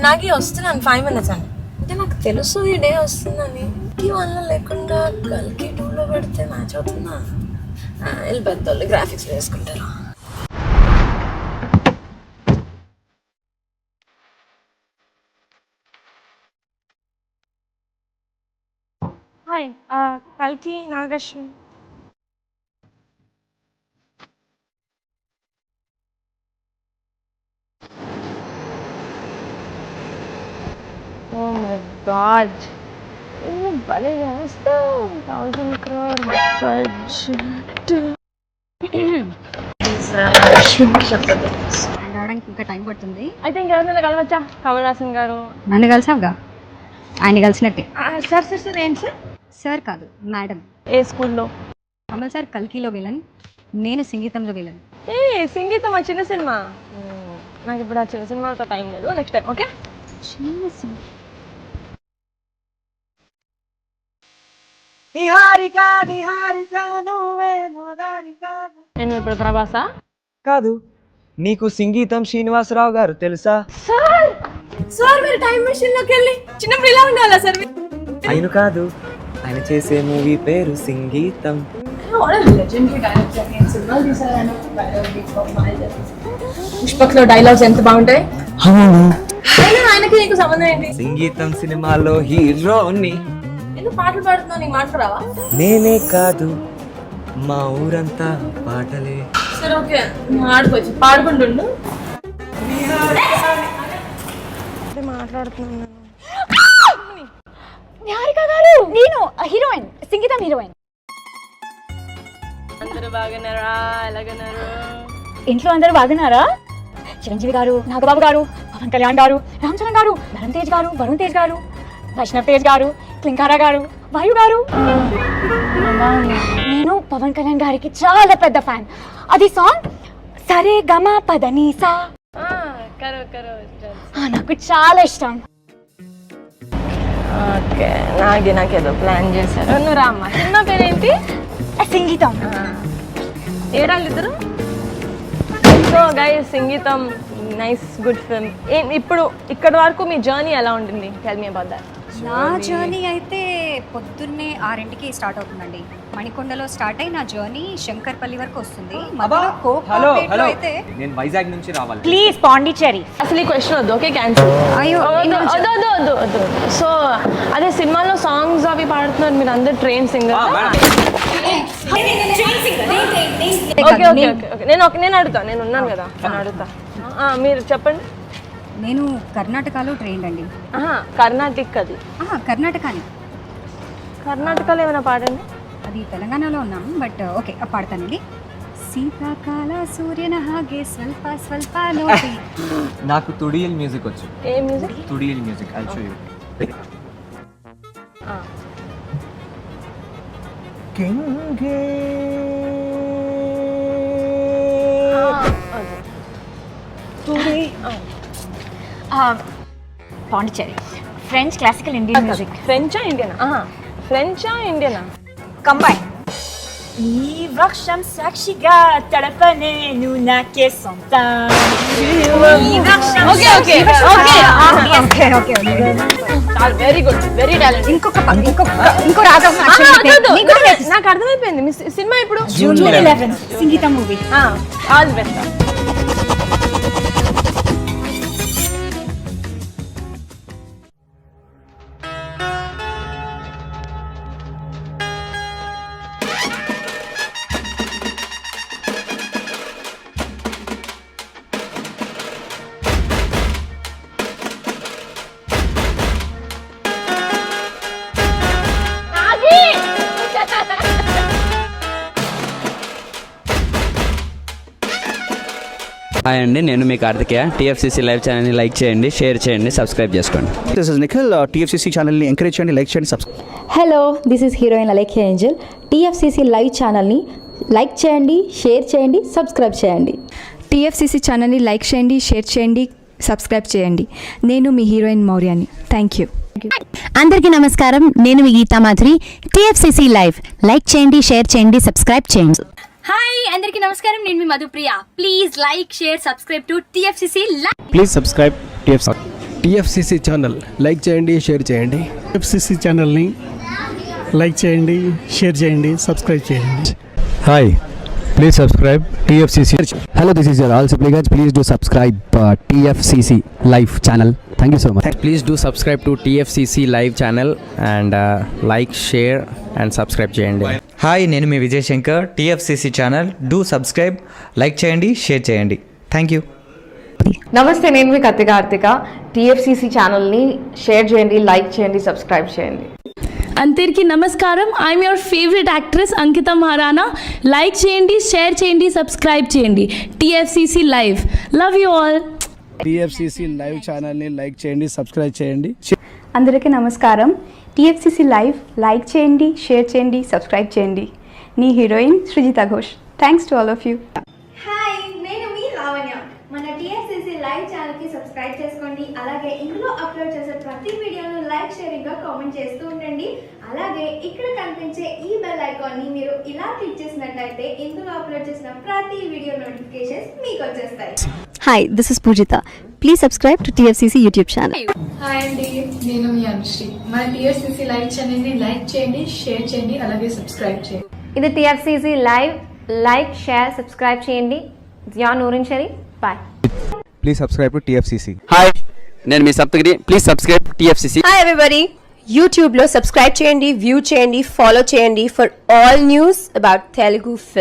నాకు వస్తున్నాను 5 minutes అని అంటే నాకు తెలుసు ఈ డే వస్తుందని వల్ల లేకుండా కల్కి 2లో పెడితే మ్యాచ్ అవుతుందా వీళ్ళు పెద్దోళ్ళు గ్రాఫిక్స్ వేసుకుంటారు. హాయ్ కల్కి నాగశ్వన్. Oh my God. భలే చేస్తావు 1000 crore బడ్జెట్. రావడానికి ఇంకా టైం పడుతుంది. అయితే ఇంకెవరైనా కలవచ్చా? కమల్ హాసన్ గారు. నన్ను కలిసావుగా, ఆయన కలిసినట్టే. సార్ సార్ సార్ ఏంటి సార్? సార్ కాదు మేడం. ఏ స్కూల్లో? కమల్ సార్ కల్కిలో విలన్, నేను సంగీతంలో విలన్. సంగీతం ఆ చిన్న సినిమా. నాకు ఇప్పుడు ఆ చిన్న సినిమాతో టైం లేదు. Next time okay. చిన్న సినిమా. నేను ఇప్పుడు ప్రభాసా కాదు, నీకు సంగీతం శ్రీనివాసరావు గారు తెలుసా? సార్ సార్ మీరు టైం మెషిన్ లోకి వెళ్ళి చిన్నప్పుడు ఇలా ఉండాలా సార్? ఆయన కాదు, ఆయన చేసే మూవీ పేరు సంగీతం. పుష్పక్లో డైలాగ్స్ ఎంత బాగుంటాయి. ఆయనకి నీకు సంబంధం ఏంటి? సంగీతం సినిమాలో హీరోని. ఎందుకు పాటలు పాడుతున్నావు? నీకు మాట్లాడరావా? నేనే కాదు, మా ఊరంతా పాటలే. సరే ఓకే, నువ్వు ఆడుకోవచ్చు, పాడుకుంటుండు. మాట్లాడుతున్నాను నేను హీరోయిన్, సంగీతం హీరోయిన్. అందరూ బాగున్నారా? ఎలాగన్నారు? ఇంట్లో అందరూ బాగున్నారా? చిరంజీవి గారు, నాగబాబు గారు, పవన్ కళ్యాణ్ గారు, రామ్ చరణ్ గారు, వరుణ్ తేజ్ గారు, వరుణ్ తేజ్ గారు, వైష్ణవ్ తేజ్ గారు, క్లింకారా గారు, వాయు గారు. నేను పవన్ కళ్యాణ్ గారికి చాలా పెద్ద ఫ్యాన్. అది సాంగ్ సరే గమ పదనీసా నాకు చాలా ఇష్టం. ఓకే, నాకేదో ప్లాన్ చేశారు. నువ్వు రామ్మా. సినిమా పేరేంటి? సంగీతం. ఏడాళ్ళు ఇద్దరు. సో గైస్, సంగీతం నైస్ గుడ్ ఫిల్మ్. ఇప్పుడు ఇక్కడ వరకు మీ జర్నీ ఎలా ఉంటుంది? Tell me about that. నా జర్నీ అయితే పొద్దున్నే 6కి స్టార్ట్ అవుతుందండి. మణికొండలో స్టార్ట్ అయి నా జర్నీ శంకర్పల్లి వరకు వస్తుంది. అయితే నేను వైజాగ్ నుంచి రావాలి. ప్లీజ్ పాండిచ్చేరి. అసలు ఈ క్వశ్చన్ వద్దు, ఓకే క్యాన్సిల్. అయ్యో వద్దు. సో అదే సినిమాలో సాంగ్స్ అవి పాడుతున్నారు మీరు అందరు train singer. Okay okay okay నేను అడుగుతా, నేను ఉన్నాను కదా, నేను అడుగుతా. మీరు చెప్పండి. నేను కర్ణాటకలో ట్రైన్ అండి. కర్ణాటక. అది కర్ణాటకలో ఏమైనా పాడండి. అది తెలంగాణలో ఉన్నాము, బట్ ఓకే పాడతానండి. శీతాకాల సూర్యన హాగే స్వల్ప స్వల్ప నోటి. నాకు తుడియల్ మ్యూజిక్ వచ్చు. ఏ మ్యూజిక్? తుడియల్ మ్యూజిక్. I'll show you. కింగే Pondicherry. French classical Indian music. ఫ్రెంచా ఇండియనా? కంబైన్. ఈ వృక్షం సాక్షిగా తడపనేను నాకే సొంతం. Very good, very talent. ఇంకో రాగం. నాకు అర్థమైపోయింది. మీ సినిమా ఇప్పుడు June 11 Sangeetham movie. All the best. Hi అండి, నేను మీ కార్తికేయ. టీఎఫ్సీసీ లైవ్ ఛానల్ని లైక్ చేయండి, షేర్ చేయండి, సబ్స్క్రైబ్ చేసుకోండి. This is Nikhil. టీఎఫ్సీసీ ఛానల్ని ఎంకరేజ్ చేయండి, లైక్ చేయండి, subscribe. Hello, this is heroine Alekhya Angel. TFCC live ఛానల్ని లైక్ చేయండి, షేర్ చేయండి, సబ్స్క్రైబ్ చేయండి. టీఎఫ్సీసీ ఛానల్ని లైక్ చేయండి, షేర్ చేయండి, సబ్స్క్రైబ్ చేయండి. నేను మీ హీరోయిన్ మౌర్యాని. Thank you. అందరికీ నమస్కారం, నేను మీ Geetha Madhuri. TFCC live like చేయండి, షేర్ చేయండి, సబ్స్క్రైబ్ చేయండి. హాయ్ అందరికీ నమస్కారం, నేను మీ Madhupriya. Please like, share, subscribe to TFCC live. Please subscribe TFC. TFCC channel like చేయండి, షేర్ చేయండి. టీఎఫ్సిసి ఛానల్ని లైక్ చేయండి, షేర్ చేయండి, సబ్స్క్రైబ్ చేయండి. Hi, please subscribe TFCC. Hello, this is your all Sipligunj. Please do subscribe TFCC live channel. Thank you so much. Please do subscribe to TFCC live channel and like, share and subscribe చేయండి. Hi, నేను మీ Vijay Shankar. TFCC channel do subscribe, like చేయండి, share చేయండి. Thank you. నమస్తే, నేను మీ కత్తి Karthika. TFCC ఛానల్ని share చేయండి, like చేయండి, సబ్స్క్రైబ్ చేయండి. అందరికీ నమస్కారం. I'm your favourite actress Ankita Maharana. Like చేయండి, షేర్ చేయండి, సబ్స్క్రైబ్ చేయండి. TFCC live. Love you all. TFCC live ఛానల్ని లైక్ చేయండి, సబ్స్క్రైబ్ చేయండి. అందరికీ నమస్కారం. టీఎఫ్సిసి లైవ్ లైక్ చేయండి, షేర్ చేయండి, సబ్స్క్రైబ్ చేయండి. నీ heroine Srujitha Ghosh. Thanks to all of you. Hi, నేను మీ లావణ్య. మన టీఎఫ్సిసి లైవ్ ఛానల్కి సబ్స్క్రైబ్ చేసుకోండి. అలాగే ఇందులో అప్లోడ్ చేసే ప్రతి వీడియోను లైక్, షేరింగ్గా కామెంట్ చేస్తూ ఉండండి. అలాగే ఇక్కడ కనిపించే ఈ బెల్ ఐకాన్ని మీరు ఇలా క్లిక్ చేసినట్లయితే ఇందులో అప్లోడ్ చేసిన ప్రతి వీడియో నోటిఫికేషన్స్ మీకు వచ్చేస్తాయి. Hi, this is Poojitha. Please subscribe to TFCC YouTube channel. Hi అండి, నేను మీ అనుశ్రీ. మన టీఎఫ్సిసి లైవ్ ఛానల్ని లైక్ చేయండి, షేర్ చేయండి, అలాగే సబ్స్క్రైబ్ చేయండి. ఇది TFCC live. Like, share, subscribe చేయండి. Zia Noorin Sharif. Bye. Please subscribe to TFCC. Hi, నేను మీ Saptagiri. Please subscribe TFCC. Hi everybody, యూట్యూబ్లో సబ్స్క్రైబ్ చేయండి, వ్యూ చేయండి, ఫాలో చేయండి for all news about Telugu film.